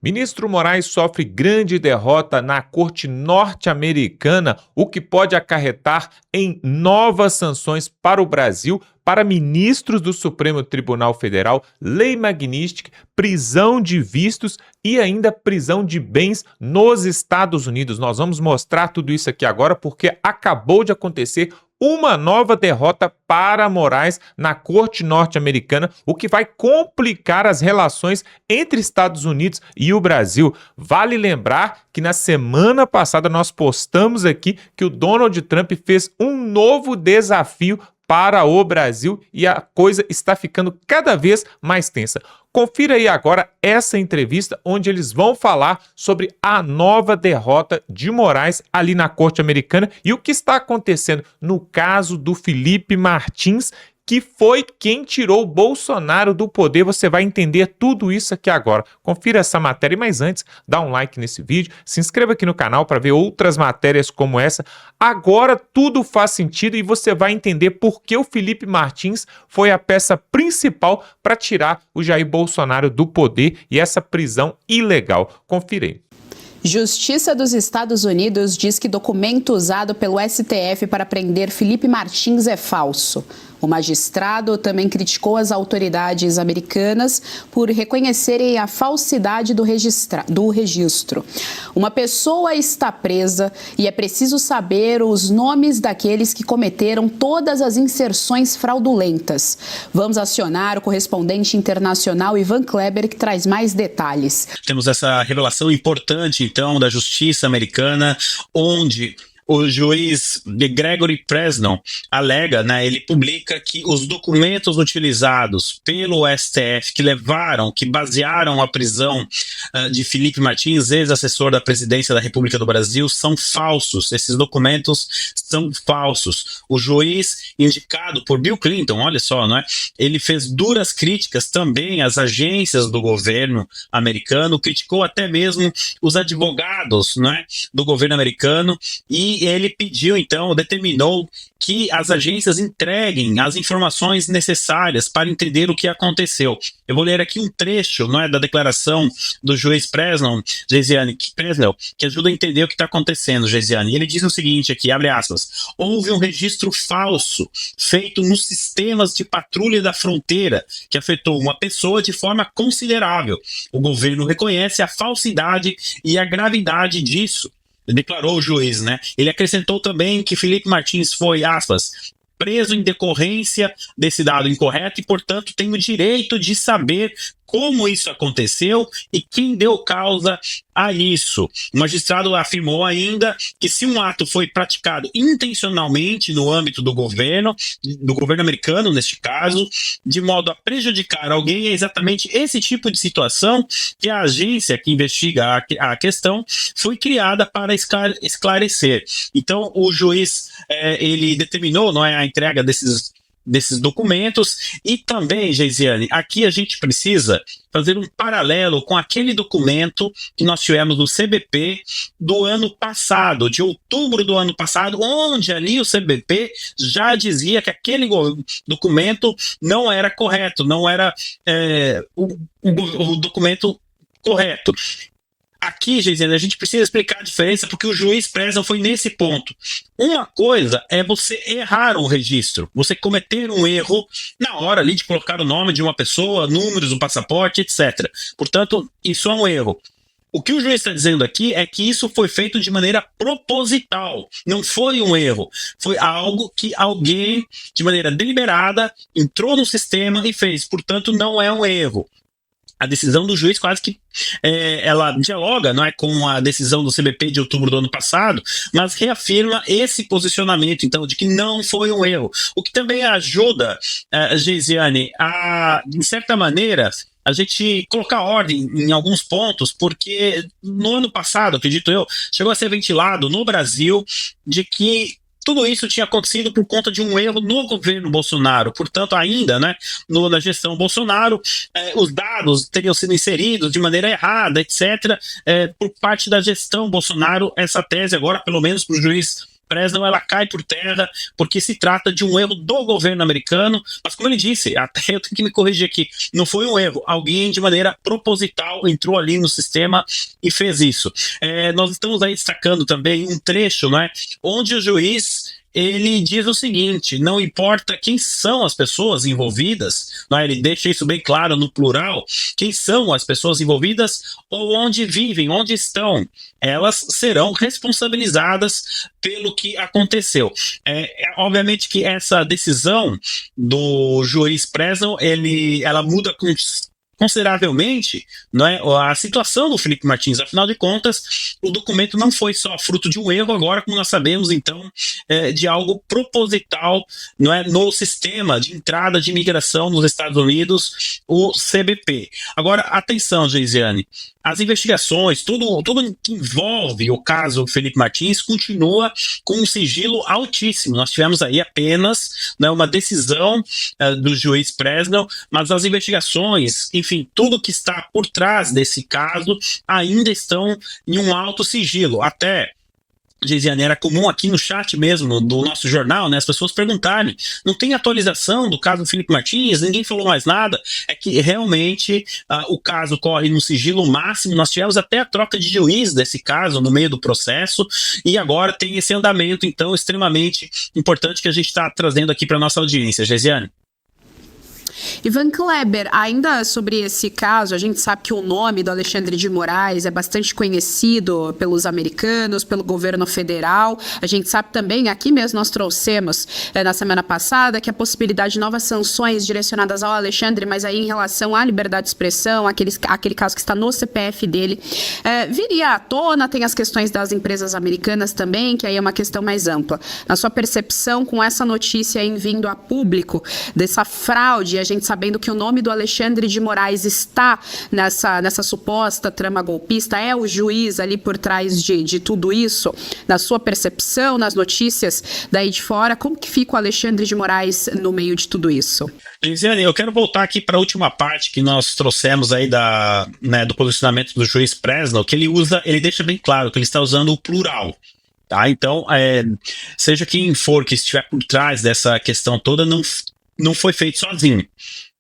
Ministro Moraes sofre grande derrota na Corte norte-americana, o que pode acarretar em novas sanções para o Brasil, para ministros do Supremo Tribunal Federal, lei Magnitsky, prisão de vistos e ainda prisão de bens nos Estados Unidos. Nós vamos mostrar tudo isso aqui agora porque acabou de acontecer uma nova derrota para Moraes na Corte norte-americana, o que vai complicar as relações entre Estados Unidos e o Brasil. Vale lembrar que na semana passada nós postamos aqui que o Donald Trump fez um novo desafio para o Brasil e a coisa está ficando cada vez mais tensa. Confira aí agora essa entrevista onde eles vão falar sobre a nova derrota de Moraes ali na Corte Americana e o que está acontecendo no caso do Felipe Martins, que foi quem tirou o Bolsonaro do poder. Você vai entender tudo isso aqui agora. Confira essa matéria, mas antes, dá um like nesse vídeo, se inscreva aqui no canal para ver outras matérias como essa. Agora tudo faz sentido e você vai entender por que o Felipe Martins foi a peça principal para tirar o Jair Bolsonaro do poder e essa prisão ilegal. Confira aí. Justiça dos Estados Unidos diz que documento usado pelo STF para prender Felipe Martins é falso. O magistrado também criticou as autoridades americanas por reconhecerem a falsidade do registro. Uma pessoa está presa e é preciso saber os nomes daqueles que cometeram todas as inserções fraudulentas. Vamos acionar o correspondente internacional Ivan Kleber, que traz mais detalhes. Temos essa revelação importante, então, da justiça americana, onde o juiz Gregory Presnell alega, ele publica que os documentos utilizados pelo STF que basearam a prisão de Felipe Martins, ex-assessor da presidência da República do Brasil, são falsos. Esses documentos são falsos. O juiz, indicado por Bill Clinton, olha só, ele fez duras críticas também às agências do governo americano, criticou até mesmo os advogados, do governo americano, e ele pediu, então, determinou que as agências entreguem as informações necessárias para entender o que aconteceu. Eu vou ler aqui um trecho, da declaração do juiz Presnell, que ajuda a entender o que está acontecendo, Geisiane. Ele diz o seguinte aqui, abre aspas: houve um registro falso feito nos sistemas de patrulha da fronteira que afetou uma pessoa de forma considerável. O governo reconhece a falsidade e a gravidade disso, declarou o juiz, Ele acrescentou também que Felipe Martins foi, aspas, preso em decorrência desse dado incorreto e, portanto, tem o direito de saber como isso aconteceu e quem deu causa a isso. O magistrado afirmou ainda que se um ato foi praticado intencionalmente no âmbito do governo americano, neste caso, de modo a prejudicar alguém, é exatamente esse tipo de situação que a agência que investiga a questão foi criada para esclarecer. Então, o juiz ele determinou a entrega desses documentos e também, Geisiane, aqui a gente precisa fazer um paralelo com aquele documento que nós tivemos do CBP do ano passado, de outubro do ano passado, onde ali o CBP já dizia que aquele documento não era correto, não era o documento correto. Aqui, Geisiane, a gente precisa explicar a diferença porque o juiz Presnell foi nesse ponto. Uma coisa é você errar o registro, você cometer um erro na hora ali de colocar o nome de uma pessoa, números do passaporte, etc. Portanto, isso é um erro. O que o juiz está dizendo aqui é que isso foi feito de maneira proposital, não foi um erro, foi algo que alguém, de maneira deliberada, entrou no sistema e fez, portanto, não é um erro. A decisão do juiz quase que ela dialoga com a decisão do CBP de outubro do ano passado, mas reafirma esse posicionamento, então, de que não foi um erro. O que também ajuda, Geisiane, a, de certa maneira, a gente colocar ordem em alguns pontos, porque no ano passado, acredito eu, chegou a ser ventilado no Brasil de que tudo isso tinha acontecido por conta de um erro no governo Bolsonaro. Portanto, ainda, na gestão Bolsonaro, os dados teriam sido inseridos de maneira errada, etc., por parte da gestão Bolsonaro. Essa tese agora, pelo menos para o juiz Presnell ela cai por terra porque se trata de um erro do governo americano, mas como ele disse, até eu tenho que me corrigir aqui, não foi um erro, alguém de maneira proposital entrou ali no sistema e fez isso. Nós estamos aí destacando também um trecho, né, onde o juiz ele diz o seguinte: não importa quem são as pessoas envolvidas, né, ele deixa isso bem claro no plural, quem são as pessoas envolvidas ou onde vivem, onde estão, elas serão responsabilizadas pelo que aconteceu. Obviamente que essa decisão do juiz Presnell, ela muda consideravelmente, não é, a situação do Felipe Martins. Afinal de contas, o documento não foi só fruto de um erro, agora, como nós sabemos, então, de algo proposital, não é, no sistema de entrada de imigração nos Estados Unidos, o CBP. Agora, atenção, Geisiane, as investigações, tudo que envolve o caso Felipe Martins continua com um sigilo altíssimo. Nós tivemos aí apenas, né, uma decisão do juiz Presnell, mas as investigações, enfim, tudo que está por trás desse caso ainda estão em um alto sigilo. Até, Geisiane, era comum aqui no chat mesmo do nosso jornal, né, as pessoas perguntarem, não tem atualização do caso do Felipe Martins, ninguém falou mais nada. É que realmente o caso corre no sigilo máximo. Nós tivemos até a troca de juiz desse caso no meio do processo, e agora tem esse andamento, então, extremamente importante que a gente está trazendo aqui para nossa audiência. Geisiane. Ivan Kleber, ainda sobre esse caso, a gente sabe que o nome do Alexandre de Moraes é bastante conhecido pelos americanos, pelo governo federal. A gente sabe também, aqui mesmo nós trouxemos na semana passada, que a possibilidade de novas sanções direcionadas ao Alexandre, mas aí em relação à liberdade de expressão, aquele caso que está no CPF dele, viria à tona. Tem as questões das empresas americanas também, que aí é uma questão mais ampla. Na sua percepção, com essa notícia aí vindo a público, dessa fraude, a gente sabendo que o nome do Alexandre de Moraes está nessa suposta trama golpista, é o juiz ali por trás de tudo isso, na sua percepção, nas notícias daí de fora, como que fica o Alexandre de Moraes no meio de tudo isso? Geisiane, eu quero voltar aqui para a última parte que nós trouxemos aí do posicionamento do juiz Presnell, que ele deixa bem claro que ele está usando o plural. Tá? Então, seja quem for que estiver por trás dessa questão toda, não foi feito sozinho,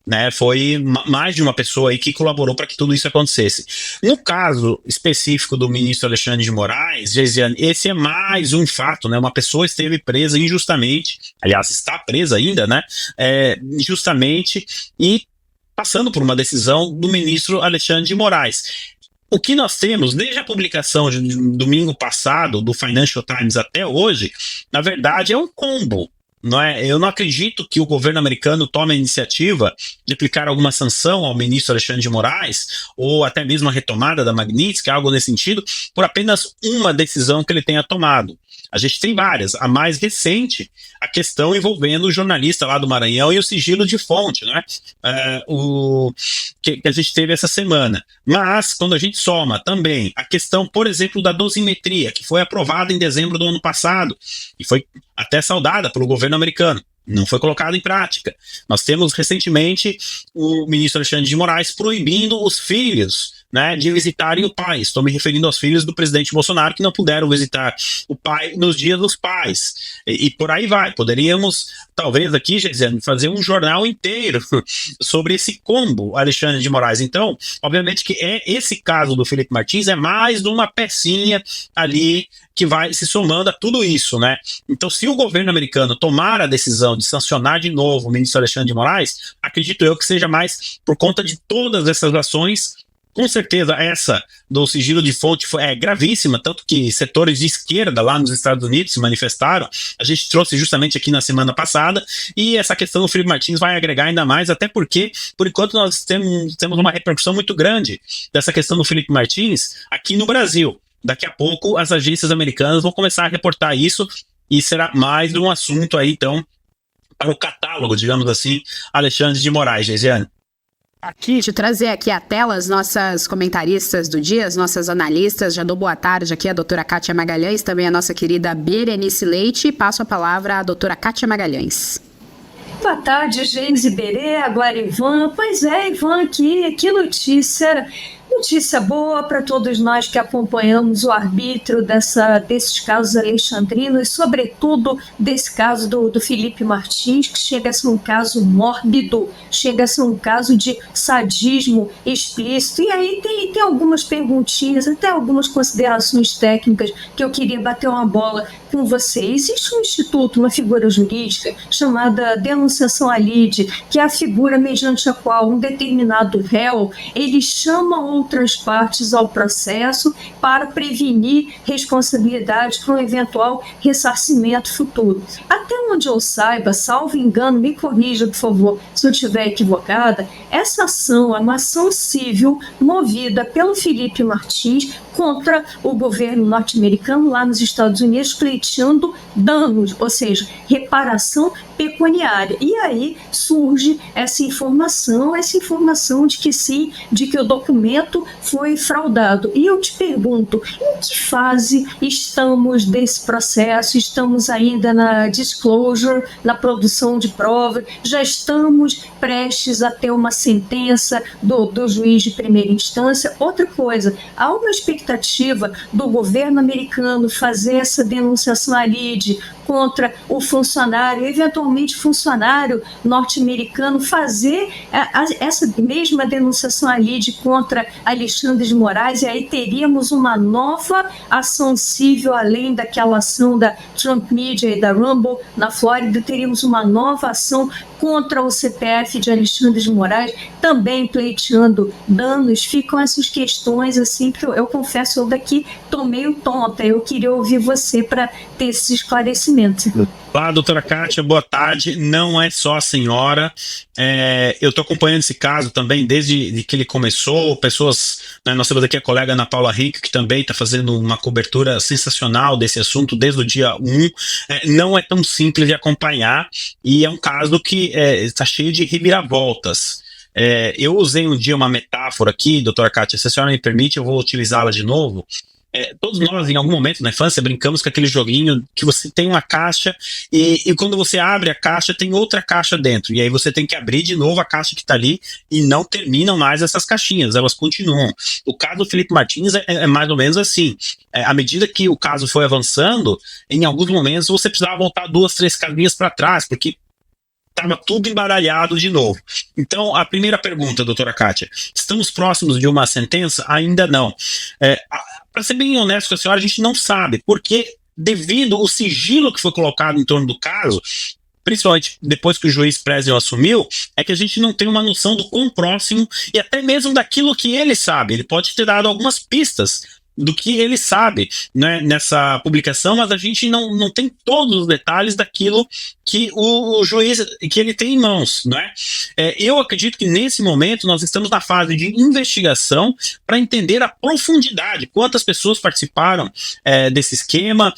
né? Foi mais de uma pessoa aí que colaborou para que tudo isso acontecesse. No caso específico do ministro Alexandre de Moraes, Geisiane, esse é mais um fato, né? Uma pessoa esteve presa injustamente, aliás, está presa ainda, né? Injustamente, e passando por uma decisão do ministro Alexandre de Moraes. O que nós temos, desde a publicação de domingo passado do Financial Times até hoje, na verdade é um combo. Não é? Eu não acredito que o governo americano tome a iniciativa de aplicar alguma sanção ao ministro Alexandre de Moraes, ou até mesmo a retomada da Magnitsky, algo nesse sentido, por apenas uma decisão que ele tenha tomado. A gente tem várias. A mais recente, a questão envolvendo o jornalista lá do Maranhão e o sigilo de fonte, né? Que a gente teve essa semana. Mas, quando a gente soma também a questão, por exemplo, da dosimetria, que foi aprovada em dezembro do ano passado, e foi até saudada pelo governo americano, não foi colocado em prática. Nós temos recentemente o ministro Alexandre de Moraes proibindo os filhos, né, de visitarem o pai. Estou me referindo aos filhos do presidente Bolsonaro que não puderam visitar o pai nos dias dos pais. E por aí vai. Poderíamos, talvez aqui, Geisiane, fazer um jornal inteiro sobre esse combo Alexandre de Moraes. Então, obviamente que esse caso do Felipe Martins é mais uma pecinha ali que vai se somando a tudo isso, né? Então, se o governo americano tomar a decisão de sancionar de novo o ministro Alexandre de Moraes, acredito eu que seja mais por conta de todas essas ações. Com certeza essa do sigilo de fonte é gravíssima, tanto que setores de esquerda lá nos Estados Unidos se manifestaram. A gente trouxe justamente aqui na semana passada, e essa questão do Felipe Martins vai agregar ainda mais, até porque, por enquanto, nós temos uma repercussão muito grande dessa questão do Felipe Martins aqui no Brasil. Daqui a pouco as agências americanas vão começar a reportar isso, e será mais um assunto aí, então, para o catálogo, digamos assim, Alexandre de Moraes. Geisiane. Aqui, de trazer aqui à tela as nossas comentaristas do dia, as nossas analistas. Já dou boa tarde aqui a doutora Kátia Magalhães, também a nossa querida Berenice Leite. Passo a palavra à doutora Kátia Magalhães. Boa tarde, James e Berê, agora Ivan. Pois é, Ivan, que notícia Notícia boa para todos nós que acompanhamos o arbítrio desses casos alexandrinos, sobretudo desse caso do Felipe Martins, que chega a ser um caso mórbido, chega a ser um caso de sadismo explícito. E aí tem algumas perguntinhas, até algumas considerações técnicas que eu queria bater uma bola com você. Existe um instituto, uma figura jurídica chamada denunciação à lide, que é a figura mediante a qual um determinado réu ele chama outras partes ao processo para prevenir responsabilidade para um eventual ressarcimento futuro. Até onde eu saiba, salvo engano, me corrija, por favor, se eu estiver equivocada, essa ação é uma ação civil movida pelo Felipe Martins contra o governo norte-americano lá nos Estados Unidos, pleiteando danos, ou seja, reparação pecuniária. E aí surge essa informação de que sim, de que o documento foi fraudado. E eu te pergunto, em que fase estamos desse processo? Estamos ainda na disclosure, na produção de prova? Já estamos prestes a ter uma sentença do juiz de primeira instância? Outra coisa, há uma expectativa do governo americano fazer essa denunciação à lide contra o funcionário, eventualmente funcionário norte-americano, fazer essa mesma denunciação à lide contra Alexandre de Moraes, e aí teríamos uma nova ação civil, além daquela ação da Trump Media e da Rumble na Flórida, teríamos uma nova ação contra o CPF de Alexandre de Moraes, também pleiteando danos. Ficam essas questões assim que eu confesso, eu daqui tô meio tonta, eu queria ouvir você para ter esses esclarecimentos. Olá, doutora Kátia, boa tarde. Não é só a senhora, eu estou acompanhando esse caso também desde que ele começou. Pessoas, né, nós temos aqui a colega Ana Paula Rico, que também está fazendo uma cobertura sensacional desse assunto desde o dia 1. Não é tão simples de acompanhar e é um caso que está cheio de reviravoltas. Eu usei um dia uma metáfora aqui, doutora Kátia, se a senhora me permite, eu vou utilizá-la de novo. Todos nós, em algum momento na infância, brincamos com aquele joguinho que você tem uma caixa e quando você abre a caixa, tem outra caixa dentro. E aí você tem que abrir de novo a caixa que está ali e não terminam mais essas caixinhas, elas continuam. O caso do Felipe Martins é mais ou menos assim. À medida que o caso foi avançando, em alguns momentos você precisava voltar 2, 3 casinhas para trás, porque estava tudo embaralhado de novo. Então, a primeira pergunta, doutora Kátia, estamos próximos de uma sentença? Ainda não. Para ser bem honesto com a senhora, a gente não sabe, porque devido ao sigilo que foi colocado em torno do caso, principalmente depois que o juiz Presnell assumiu, é que a gente não tem uma noção do quão próximo e até mesmo daquilo que ele sabe. Ele pode ter dado algumas pistas do que ele sabe, né, nessa publicação, mas a gente não tem todos os detalhes daquilo que o juiz que ele tem em mãos, né? Eu acredito que nesse momento nós estamos na fase de investigação para entender a profundidade, quantas pessoas participaram desse esquema,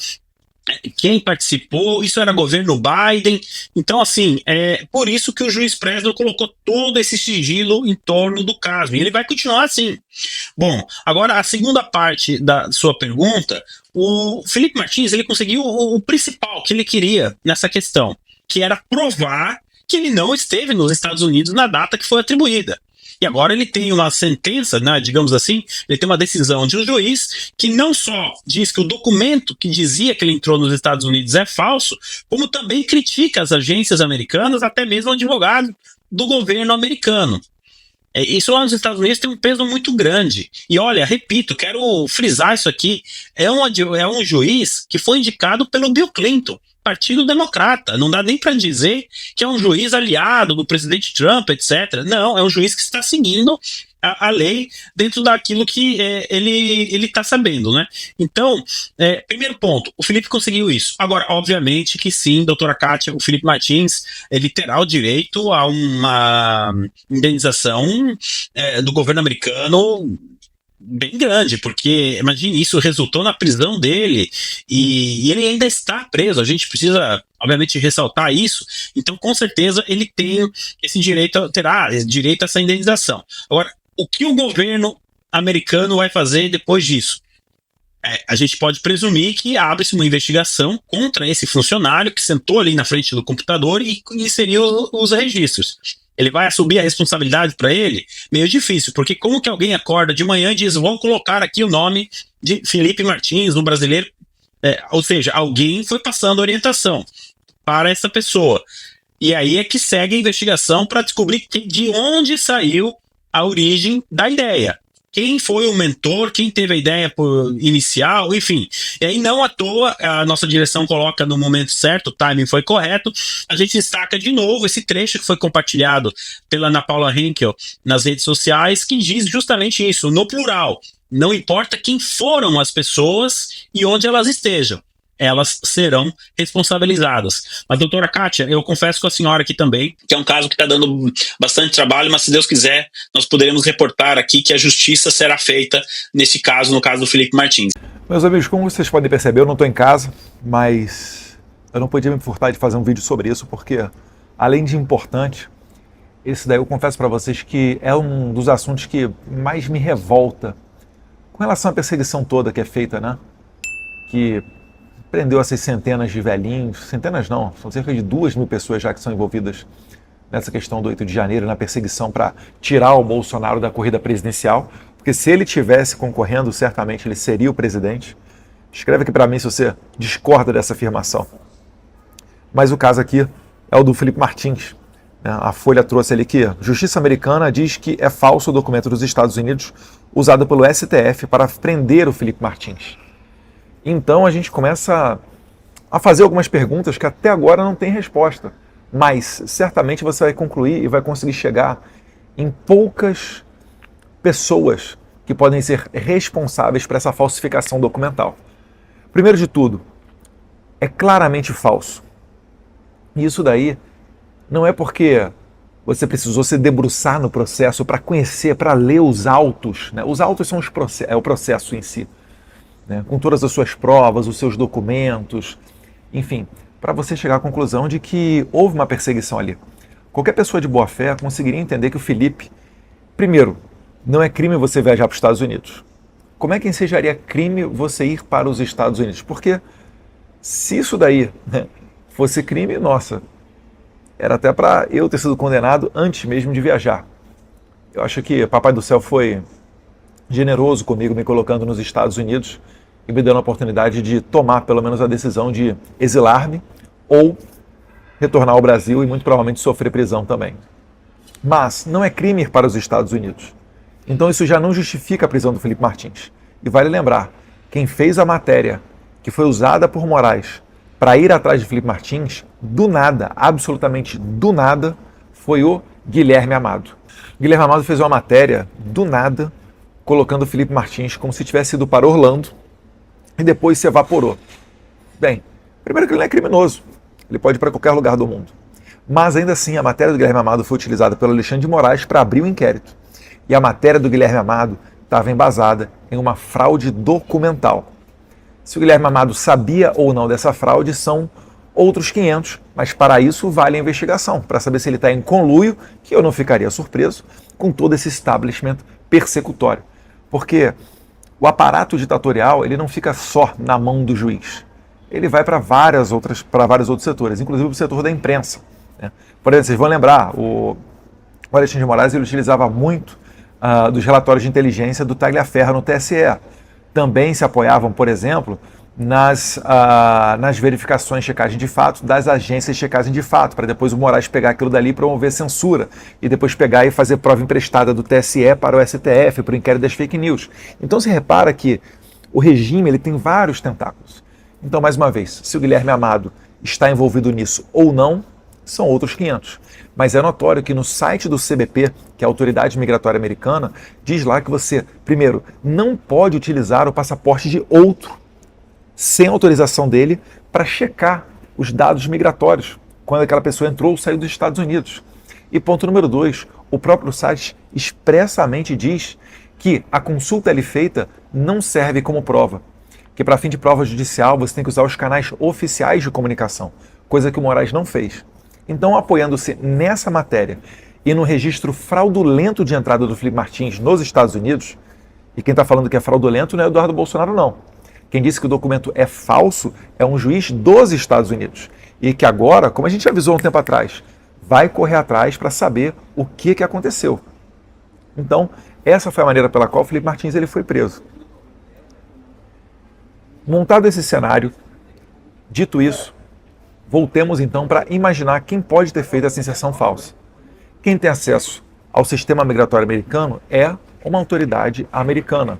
quem participou, isso era governo Biden. Então, assim, por isso que o juiz Presnell colocou todo esse sigilo em torno do caso, e ele vai continuar assim. Bom, agora a segunda parte da sua pergunta, o Felipe Martins, ele conseguiu o principal que ele queria nessa questão, que era provar que ele não esteve nos Estados Unidos na data que foi atribuída. E agora ele tem uma sentença, né, digamos assim, ele tem uma decisão de um juiz que não só diz que o documento que dizia que ele entrou nos Estados Unidos é falso, como também critica as agências americanas, até mesmo o advogado do governo americano. Isso lá nos Estados Unidos tem um peso muito grande. E olha, repito, quero frisar isso aqui, é um juiz que foi indicado pelo Bill Clinton, Partido Democrata. Não dá nem para dizer que é um juiz aliado do presidente Trump, etc. Não, é um juiz que está seguindo a lei dentro daquilo que ele está sabendo, né? Então, primeiro ponto, o Felipe conseguiu isso. Agora, obviamente que sim, doutora Kátia, o Felipe Martins, ele terá o direito a uma indenização do governo americano bem grande, porque imagine, isso resultou na prisão dele e ele ainda está preso. A gente precisa, obviamente, ressaltar isso. Então, com certeza, ele tem esse direito, terá direito a essa indenização. Agora, o que o governo americano vai fazer depois disso? A gente pode presumir que abre-se uma investigação contra esse funcionário que sentou ali na frente do computador e inseriu os registros. Ele vai assumir a responsabilidade para ele? Meio difícil, porque como que alguém acorda de manhã e diz, vou colocar aqui o nome de Felipe Martins, no brasileiro? Ou seja, alguém foi passando orientação para essa pessoa. E aí é que segue a investigação para descobrir de onde saiu a origem da ideia. Quem foi o mentor, quem teve a ideia inicial, enfim. E aí, não à toa, a nossa direção coloca no momento certo, o timing foi correto. A gente destaca de novo esse trecho que foi compartilhado pela Ana Paula Henkel nas redes sociais, que diz justamente isso, no plural. Não importa quem foram as pessoas e onde elas estejam, elas serão responsabilizadas. Mas, doutora Kátia, eu confesso com a senhora aqui também, que é um caso que está dando bastante trabalho, mas se Deus quiser, nós poderemos reportar aqui que a justiça será feita nesse caso, no caso do Felipe Martins. Meus amigos, como vocês podem perceber, eu não estou em casa, mas eu não podia me furtar de fazer um vídeo sobre isso, porque, além de importante, esse daí eu confesso para vocês que é um dos assuntos que mais me revolta com relação à perseguição toda que é feita, né? Que prendeu essas centenas de velhinhos, centenas não, são cerca de 2.000 pessoas já que são envolvidas nessa questão do 8 de janeiro, na perseguição para tirar o Bolsonaro da corrida presidencial, porque se ele tivesse concorrendo, certamente ele seria o presidente. Escreve aqui para mim se você discorda dessa afirmação. Mas o caso aqui é o do Felipe Martins. A Folha trouxe ali que a Justiça Americana diz que é falso o documento dos Estados Unidos usado pelo STF para prender o Felipe Martins. Então a gente começa a fazer algumas perguntas que até agora não tem resposta, mas certamente você vai concluir e vai conseguir chegar em poucas pessoas que podem ser responsáveis por essa falsificação documental. Primeiro de tudo, é claramente falso. E isso daí não é porque você precisou se debruçar no processo para conhecer, para ler os autos, né? Os autos são o processo em si, né? Com todas as suas provas, os seus documentos, enfim, para você chegar à conclusão de que houve uma perseguição ali. Qualquer pessoa de boa fé conseguiria entender que o Felipe, primeiro, não é crime você viajar para os Estados Unidos. Como é que ensejaria crime você ir para os Estados Unidos? Porque se isso daí, né, fosse crime, nossa, era até para eu ter sido condenado antes mesmo de viajar. Eu acho que Papai do Céu foi generoso comigo, me colocando nos Estados Unidos e me dando a oportunidade de tomar pelo menos a decisão de exilar-me ou retornar ao Brasil e muito provavelmente sofrer prisão também. Mas não é crime ir para os Estados Unidos. Então isso já não justifica a prisão do Felipe Martins. E vale lembrar, quem fez a matéria que foi usada por Moraes para ir atrás de Felipe Martins, do nada, absolutamente do nada, foi o Guilherme Amado. Guilherme Amado fez uma matéria do nada, colocando o Felipe Martins como se tivesse ido para Orlando e depois se evaporou. Bem, primeiro que ele não é criminoso, ele pode ir para qualquer lugar do mundo. Mas ainda assim, a matéria do Guilherme Amado foi utilizada pelo Alexandre de Moraes para abrir o inquérito. E a matéria do Guilherme Amado estava embasada em uma fraude documental. Se o Guilherme Amado sabia ou não dessa fraude são outros 500, mas para isso vale a investigação, para saber se ele está em conluio, que eu não ficaria surpreso, com todo esse establishment persecutório. Porque o aparato ditatorial ele não fica só na mão do juiz. Ele vai para vários outros setores, inclusive o setor da imprensa, né? Por exemplo, vocês vão lembrar, o Alexandre de Moraes ele utilizava muito dos relatórios de inteligência do Tagliaferro no TSE. Também se apoiavam, por exemplo, nas verificações de checagem de fato das agências de checagem de fato, para depois o Moraes pegar aquilo dali e promover censura, e depois pegar e fazer prova emprestada do TSE para o STF, para o inquérito das fake news. Então se repara que o regime ele tem vários tentáculos. Então, mais uma vez, se o Guilherme Amado está envolvido nisso ou não, são outros 500. Mas é notório que no site do CBP, que é a Autoridade Migratória Americana, diz lá que você, primeiro, não pode utilizar o passaporte de outro sem autorização dele para checar os dados migratórios, quando aquela pessoa entrou ou saiu dos Estados Unidos. E ponto número 2, o próprio site expressamente diz que a consulta ali feita não serve como prova, que para fim de prova judicial você tem que usar os canais oficiais de comunicação, coisa que o Moraes não fez. Então, apoiando-se nessa matéria e no registro fraudulento de entrada do Felipe Martins nos Estados Unidos, e quem está falando que é fraudulento não é Eduardo Bolsonaro, não. Quem disse que o documento é falso é um juiz dos Estados Unidos. E que agora, como a gente avisou um tempo atrás, vai correr atrás para saber o que aconteceu. Então, essa foi a maneira pela qual o Felipe Martins ele foi preso. Montado esse cenário, dito isso, voltemos então para imaginar quem pode ter feito essa inserção falsa. Quem tem acesso ao sistema migratório americano é uma autoridade americana,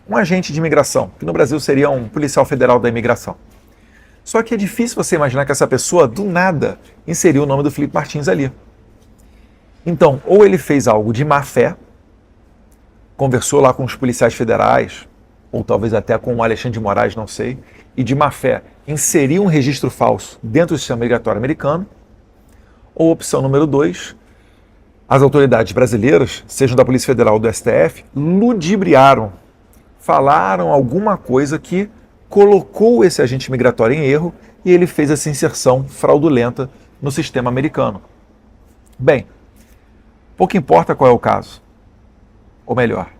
um agente de imigração, que no Brasil seria um policial federal da imigração. Só que é difícil você imaginar que essa pessoa, do nada, inseriu o nome do Felipe Martins ali. Então, ou ele fez algo de má fé, conversou lá com os policiais federais, ou talvez até com o Alexandre de Moraes, não sei, e de má fé inseriu um registro falso dentro do sistema migratório americano, ou opção número 2, as autoridades brasileiras, sejam da Polícia Federal ou do STF, ludibriaram, falaram alguma coisa que colocou esse agente migratório em erro e ele fez essa inserção fraudulenta no sistema americano. Bem, pouco importa qual é o caso, ou melhor,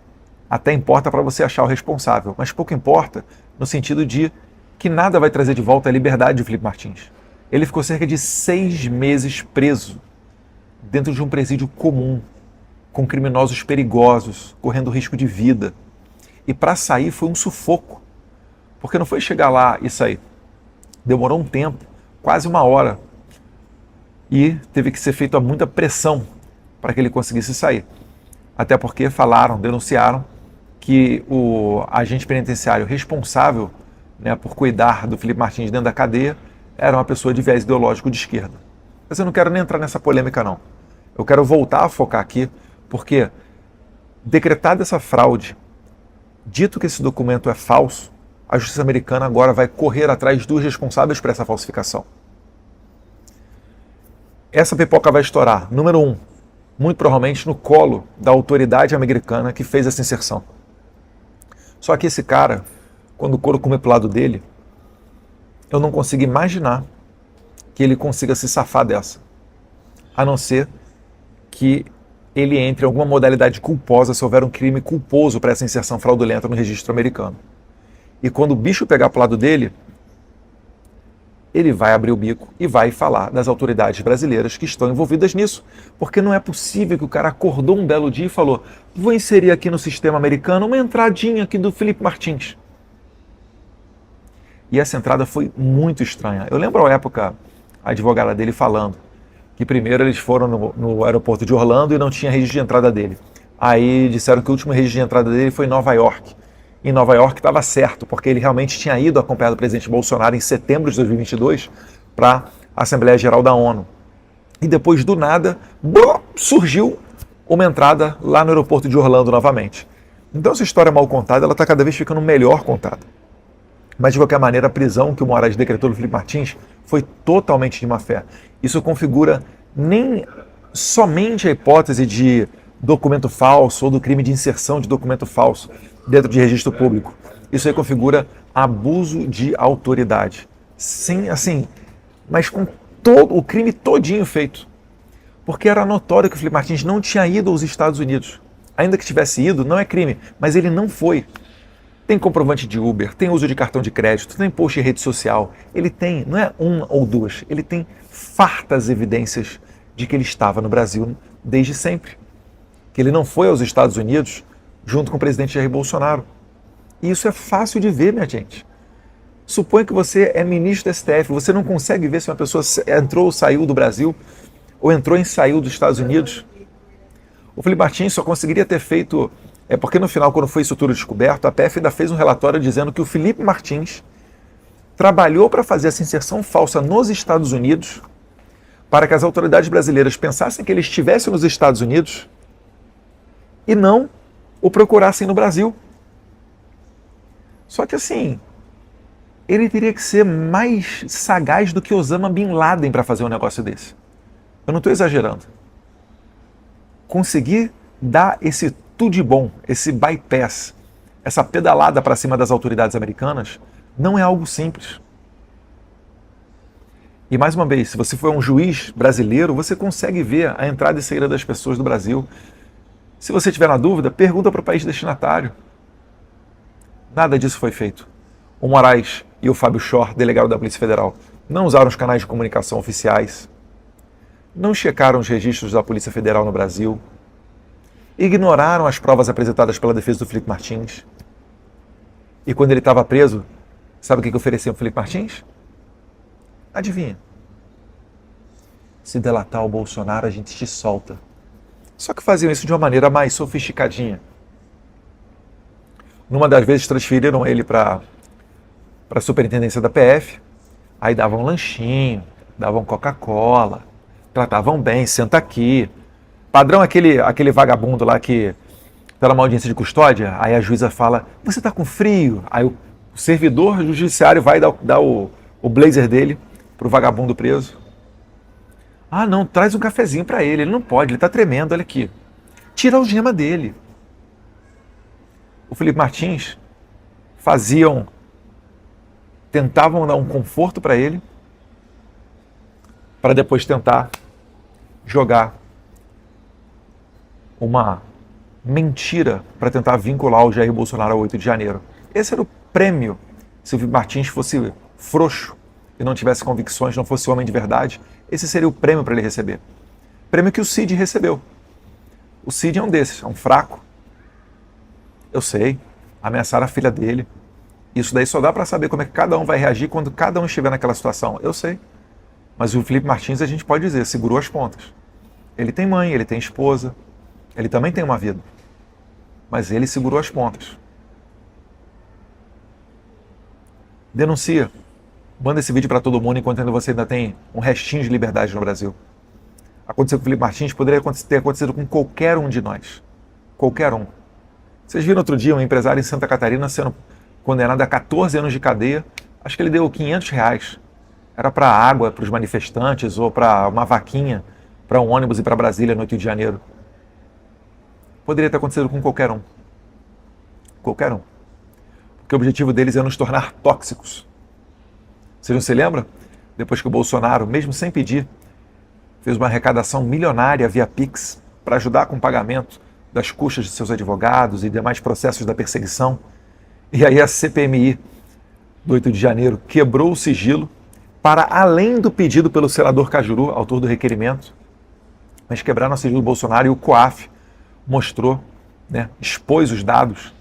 até importa para você achar o responsável, mas pouco importa no sentido de que nada vai trazer de volta a liberdade de Felipe Martins. Ele ficou cerca de 6 meses preso dentro de um presídio comum, com criminosos perigosos, correndo risco de vida. E para sair foi um sufoco, porque não foi chegar lá e sair. Demorou um tempo, quase 1 hora, e teve que ser feita muita pressão para que ele conseguisse sair. Até porque denunciaram que o agente penitenciário responsável, né, por cuidar do Felipe Martins dentro da cadeia era uma pessoa de viés ideológico de esquerda. Mas eu não quero nem entrar nessa polêmica, não. Eu quero voltar a focar aqui, porque decretada essa fraude, dito que esse documento é falso, a justiça americana agora vai correr atrás dos responsáveis por essa falsificação. Essa pipoca vai estourar, número 1, muito provavelmente no colo da autoridade americana que fez essa inserção. Só que esse cara, quando o couro comer pro lado dele, eu não consigo imaginar que ele consiga se safar dessa. A não ser que ele entre em alguma modalidade culposa se houver um crime culposo para essa inserção fraudulenta no registro americano. E quando o bicho pegar pro lado dele, ele vai abrir o bico e vai falar das autoridades brasileiras que estão envolvidas nisso. Porque não é possível que o cara acordou um belo dia e falou: vou inserir aqui no sistema americano uma entradinha aqui do Felipe Martins. E essa entrada foi muito estranha. Eu lembro à época a advogada dele falando que primeiro eles foram no aeroporto de Orlando e não tinha registro de entrada dele. Aí disseram que o último registro de entrada dele foi em Nova York. Em Nova York estava certo, porque ele realmente tinha ido acompanhado do presidente Bolsonaro em setembro de 2022 para a Assembleia Geral da ONU. E depois, do nada, surgiu uma entrada lá no aeroporto de Orlando novamente. Então essa história mal contada, ela está cada vez ficando melhor contada. Mas de qualquer maneira, a prisão que o Moraes decretou do Felipe Martins foi totalmente de má fé. Isso configura nem somente a hipótese de documento falso ou do crime de inserção de documento falso dentro de registro público. Isso aí configura abuso de autoridade. Sim, assim, mas com todo o crime todinho feito. Porque era notório que o Felipe Martins não tinha ido aos Estados Unidos. Ainda que tivesse ido, não é crime, mas ele não foi. Tem comprovante de Uber, tem uso de cartão de crédito, tem post em rede social. Ele tem, não é uma ou duas, ele tem fartas evidências de que ele estava no Brasil desde sempre. Que ele não foi aos Estados Unidos junto com o presidente Jair Bolsonaro. E isso é fácil de ver, minha gente. Suponha que você é ministro do STF, você não consegue ver se uma pessoa entrou ou saiu do Brasil, ou entrou e saiu dos Estados Unidos. O Felipe Martins só conseguiria ter feito... porque no final, quando foi isso tudo descoberto, a PF ainda fez um relatório dizendo que o Felipe Martins trabalhou para fazer essa inserção falsa nos Estados Unidos para que as autoridades brasileiras pensassem que ele estivesse nos Estados Unidos e não o procurassem no Brasil. Só que assim, ele teria que ser mais sagaz do que Osama Bin Laden para fazer um negócio desse. Eu não estou exagerando. Conseguir dar esse tudo de bom, esse bypass, essa pedalada para cima das autoridades americanas, não é algo simples. E mais uma vez, se você for um juiz brasileiro, você consegue ver a entrada e saída das pessoas do Brasil. Se você tiver na dúvida, pergunta para o país destinatário. Nada disso foi feito. O Moraes e o Fábio Shor, delegado da Polícia Federal, não usaram os canais de comunicação oficiais. não checaram os registros da Polícia Federal no Brasil, ignoraram as provas apresentadas pela defesa do Felipe Martins. E quando ele estava preso, sabe o que ofereciam ao Felipe Martins? Adivinha? Se delatar o Bolsonaro, a gente te solta. Só que faziam isso de uma maneira mais sofisticadinha. Numa das vezes transferiram ele para a superintendência da PF, aí davam um lanchinho, davam Coca-Cola, tratavam bem, senta aqui. Padrão aquele vagabundo lá que está numa audiência de custódia, aí a juíza fala, você está com frio? Aí o servidor judiciário vai dar o blazer dele pro vagabundo preso. Ah, não, traz um cafezinho para ele não pode, ele está tremendo, olha aqui. Tira a algema dele. O Felipe Martins tentavam dar um conforto para ele, para depois tentar jogar uma mentira para tentar vincular o Jair Bolsonaro ao 8 de janeiro. Esse era o prêmio se o Felipe Martins fosse frouxo e não tivesse convicções, não fosse homem de verdade. Esse seria o prêmio para ele receber. Prêmio que o Cid recebeu. O Cid é um desses, é um fraco. Eu sei, ameaçaram a filha dele. Isso daí só dá para saber como é que cada um vai reagir quando cada um estiver naquela situação. Eu sei. Mas o Felipe Martins, a gente pode dizer, segurou as pontas. Ele tem mãe, ele tem esposa, ele também tem uma vida. Mas ele segurou as pontas. Denuncia. Manda esse vídeo para todo mundo enquanto você ainda tem um restinho de liberdade no Brasil. Aconteceu com o Felipe Martins, poderia ter acontecido com qualquer um de nós. Qualquer um. Vocês viram outro dia um empresário em Santa Catarina sendo condenado a 14 anos de cadeia. Acho que ele deu R$500. Era para água, para os manifestantes, ou para uma vaquinha, para um ônibus e para Brasília no 8 de janeiro. Poderia ter acontecido com qualquer um. Qualquer um. Porque o objetivo deles é nos tornar tóxicos. Vocês não se lembram? Depois que o Bolsonaro, mesmo sem pedir, fez uma arrecadação milionária via Pix para ajudar com o pagamento das custas de seus advogados e demais processos da perseguição. E aí a CPMI do 8 de janeiro quebrou o sigilo para além do pedido pelo senador Cajuru, autor do requerimento, mas quebraram o sigilo do Bolsonaro e o COAF mostrou, expôs os dados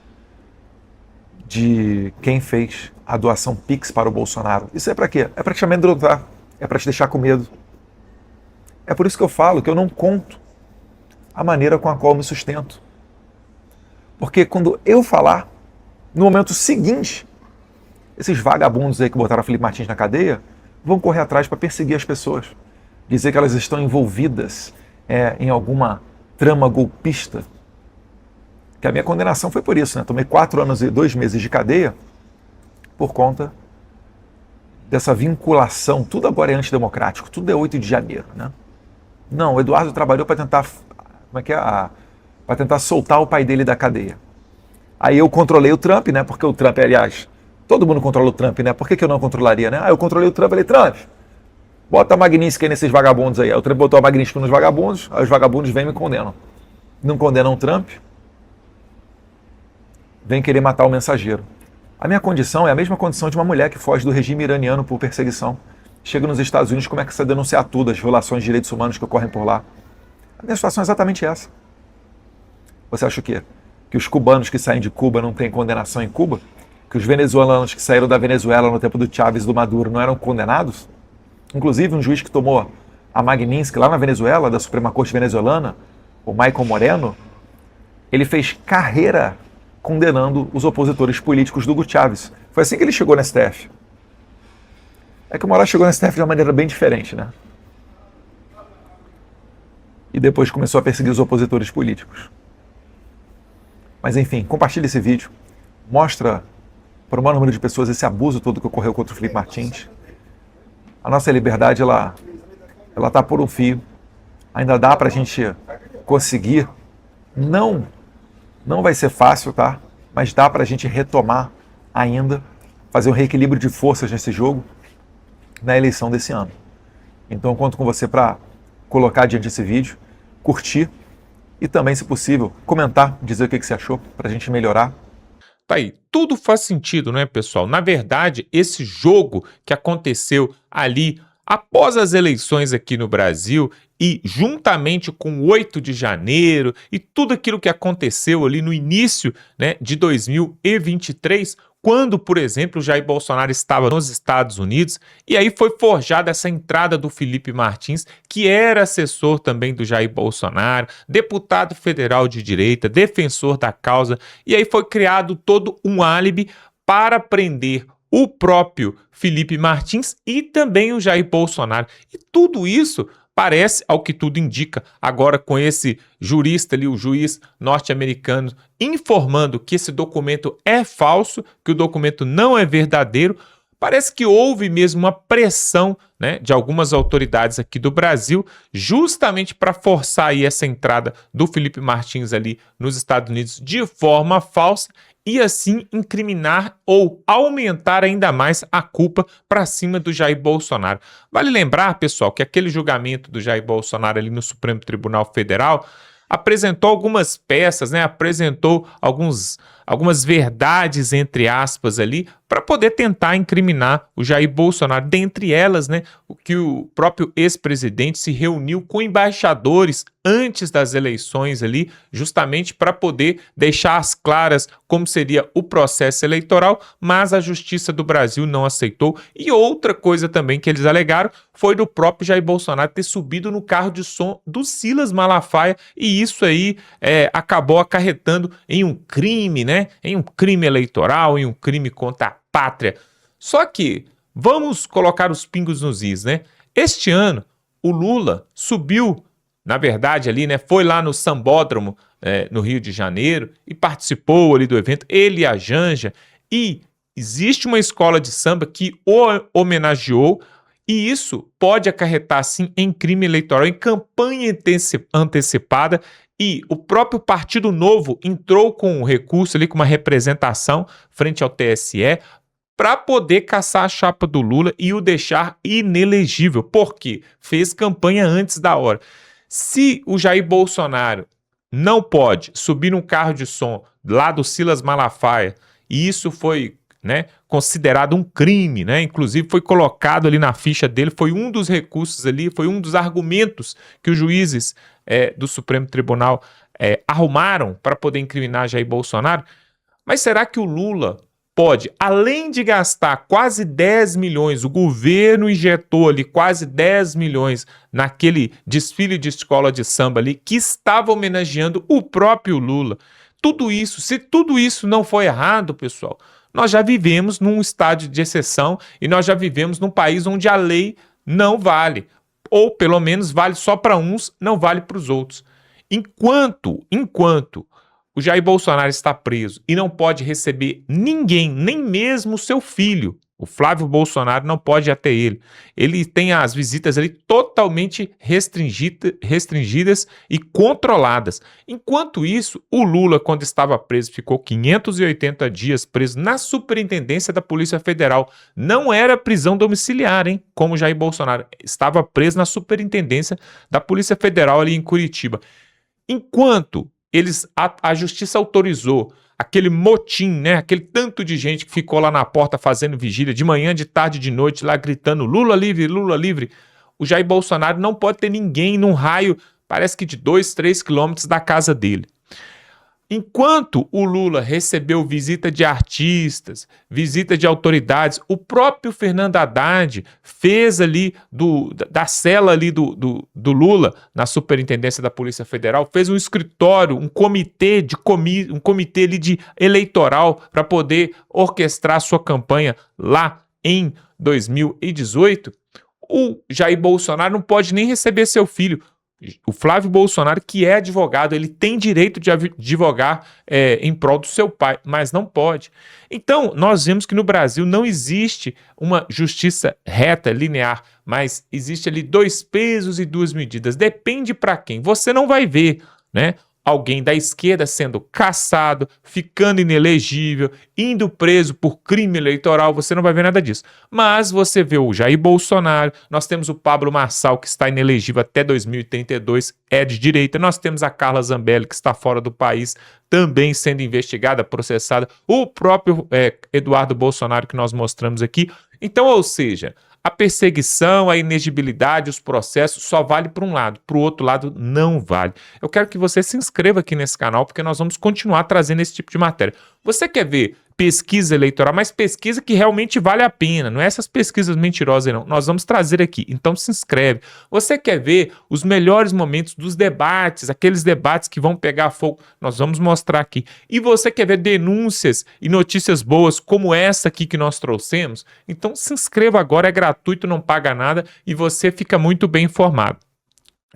de quem fez a doação Pix para o Bolsonaro. Isso é para quê? É para te amedrontar, é para te deixar com medo. É por isso que eu falo que eu não conto a maneira com a qual eu me sustento. Porque quando eu falar, no momento seguinte, esses vagabundos aí que botaram a Felipe Martins na cadeia vão correr atrás para perseguir as pessoas. Dizer que elas estão envolvidas em alguma trama golpista. Que a minha condenação foi por isso, né? Tomei 4 anos e 2 meses de cadeia por conta dessa vinculação. Tudo agora é antidemocrático, tudo é 8 de janeiro, né? Não, o Eduardo trabalhou para tentar, para tentar soltar o pai dele da cadeia. Aí eu controlei o Trump, né? Porque o Trump, aliás, todo mundo controla o Trump, né? Por que eu não controlaria, né? Eu controlei o Trump, falei, Trump, bota a Magnitsky aí nesses vagabundos aí. Aí o Trump botou a Magnitsky nos vagabundos, aí os vagabundos vêm e me condenam. Não condenam o Trump, vem querer matar o mensageiro. A minha condição é a mesma condição de uma mulher que foge do regime iraniano por perseguição. Chega nos Estados Unidos, como é que você denuncia tudo, as violações de direitos humanos que ocorrem por lá? A minha situação é exatamente essa. Você acha o quê? Que os cubanos que saem de Cuba não têm condenação em Cuba? Que os venezuelanos que saíram da Venezuela no tempo do Chávez e do Maduro não eram condenados? Inclusive, um juiz que tomou a Magnitsky lá na Venezuela, da Suprema Corte venezuelana, o Michael Moreno, ele fez carreira condenando os opositores políticos do Hugo Chávez. Foi assim que ele chegou no STF. É que o Moraes chegou no STF de uma maneira bem diferente, né? E depois começou a perseguir os opositores políticos. Mas enfim, compartilhe esse vídeo. Mostra para o maior número de pessoas esse abuso todo que ocorreu contra o Felipe Martins. A nossa liberdade, ela está por um fio. Ainda dá para a gente conseguir. Não vai ser fácil, tá? Mas dá para a gente retomar ainda, fazer um reequilíbrio de forças nesse jogo na eleição desse ano. Então eu conto com você para colocar adiante esse vídeo, curtir e também, se possível, comentar, dizer o que você achou para a gente melhorar. Tá aí, tudo faz sentido, não é, pessoal? Na verdade, esse jogo que aconteceu ali após as eleições aqui no Brasil e juntamente com o 8 de janeiro e tudo aquilo que aconteceu ali no início, né, de 2023, quando, por exemplo, o Jair Bolsonaro estava nos Estados Unidos, e aí foi forjada essa entrada do Felipe Martins, que era assessor também do Jair Bolsonaro, deputado federal de direita, defensor da causa, e aí foi criado todo um álibi para prender o próprio Felipe Martins e também o Jair Bolsonaro. E tudo isso parece, ao que tudo indica, agora com esse jurista ali, o juiz norte-americano, informando que esse documento é falso, que o documento não é verdadeiro, parece que houve mesmo uma pressão, né, de algumas autoridades aqui do Brasil, justamente para forçar aí essa entrada do Felipe Martins ali nos Estados Unidos de forma falsa e assim incriminar ou aumentar ainda mais a culpa para cima do Jair Bolsonaro. Vale lembrar, pessoal, que aquele julgamento do Jair Bolsonaro ali no Supremo Tribunal Federal apresentou algumas peças, né? Apresentou algumas verdades, entre aspas, ali, para poder tentar incriminar o Jair Bolsonaro. Dentre elas, né, o que o próprio ex-presidente se reuniu com embaixadores antes das eleições ali, justamente para poder deixar às claras como seria o processo eleitoral, mas a Justiça do Brasil não aceitou. E outra coisa também que eles alegaram foi do próprio Jair Bolsonaro ter subido no carro de som do Silas Malafaia, e isso aí acabou acarretando em um crime, né? Em um crime eleitoral, em um crime contra a pátria. Só que vamos colocar os pingos nos is, né? Este ano, o Lula subiu, na verdade, ali, né? Foi lá no Sambódromo, no Rio de Janeiro, e participou ali do evento, ele e a Janja, e existe uma escola de samba que o homenageou, e isso pode acarretar, sim, em crime eleitoral, em campanha antecipada, e o próprio Partido Novo entrou com um recurso ali, com uma representação frente ao TSE, para poder caçar a chapa do Lula e o deixar inelegível, porque fez campanha antes da hora. Se o Jair Bolsonaro não pode subir num carro de som lá do Silas Malafaia, e isso foi, né, considerado um crime, né? Inclusive foi colocado ali na ficha dele, foi um dos recursos ali, foi um dos argumentos que os juízes do Supremo Tribunal arrumaram para poder incriminar Jair Bolsonaro. Mas será que o Lula pode, além de gastar quase 10 milhões, o governo injetou ali quase 10 milhões naquele desfile de escola de samba ali, que estava homenageando o próprio Lula? Tudo isso, se tudo isso não foi errado, pessoal, nós já vivemos num estado de exceção e nós já vivemos num país onde a lei não vale, ou pelo menos vale só para uns, não vale para os outros. Enquanto o Jair Bolsonaro está preso e não pode receber ninguém, nem mesmo seu filho, o Flávio Bolsonaro não pode ir até ele. Ele tem as visitas ali totalmente restringidas e controladas. Enquanto isso, o Lula, quando estava preso, ficou 580 dias preso na Superintendência da Polícia Federal. Não era prisão domiciliar, hein? Como Jair Bolsonaro estava preso na Superintendência da Polícia Federal ali em Curitiba. Enquanto a justiça autorizou aquele motim, né? Aquele tanto de gente que ficou lá na porta fazendo vigília de manhã, de tarde, de noite, lá gritando Lula livre, Lula livre. O Jair Bolsonaro não pode ter ninguém num raio, parece que de 2, 3 quilômetros da casa dele. Enquanto o Lula recebeu visita de artistas, visita de autoridades, o próprio Fernando Haddad fez ali da cela ali do Lula na Superintendência da Polícia Federal, fez um escritório, um comitê ali de eleitoral para poder orquestrar sua campanha lá em 2018. O Jair Bolsonaro não pode nem receber seu filho. O Flávio Bolsonaro, que é advogado, ele tem direito de advogar em prol do seu pai, mas não pode. Então, nós vemos que no Brasil não existe uma justiça reta, linear, mas existe ali 2 pesos e 2 medidas. Depende para quem. Você não vai ver, né, alguém da esquerda sendo caçado, ficando inelegível, indo preso por crime eleitoral, você não vai ver nada disso. Mas você vê o Jair Bolsonaro, nós temos o Pablo Marçal, que está inelegível até 2032, é de direita, nós temos a Carla Zambelli, que está fora do país, também sendo investigada, processada, o próprio Eduardo Bolsonaro, que nós mostramos aqui. Então, ou seja, a perseguição, a inegibilidade, os processos só vale para um lado, para o outro lado não vale. Eu quero que você se inscreva aqui nesse canal, porque nós vamos continuar trazendo esse tipo de matéria. Você quer ver pesquisa eleitoral, mas pesquisa que realmente vale a pena, não é essas pesquisas mentirosas não, nós vamos trazer aqui, então se inscreve. Você quer ver os melhores momentos dos debates, aqueles debates que vão pegar fogo, nós vamos mostrar aqui. E você quer ver denúncias e notícias boas como essa aqui que nós trouxemos? Então se inscreva agora, é gratuito, não paga nada e você fica muito bem informado.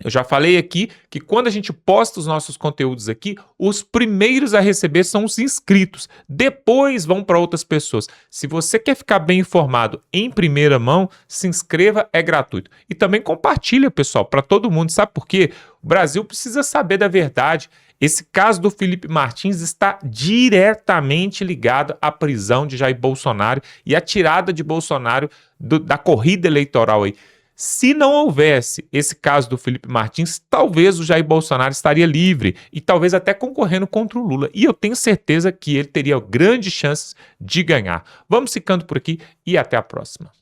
Eu já falei aqui que quando a gente posta os nossos conteúdos aqui, os primeiros a receber são os inscritos, depois vão para outras pessoas. Se você quer ficar bem informado em primeira mão, se inscreva, é gratuito. E também compartilha, pessoal, para todo mundo. Sabe por quê? O Brasil precisa saber da verdade. Esse caso do Felipe Martins está diretamente ligado à prisão de Jair Bolsonaro e à tirada de Bolsonaro da corrida eleitoral aí. Se não houvesse esse caso do Felipe Martins, talvez o Jair Bolsonaro estaria livre e talvez até concorrendo contra o Lula. E eu tenho certeza que ele teria grandes chances de ganhar. Vamos ficando por aqui e até a próxima.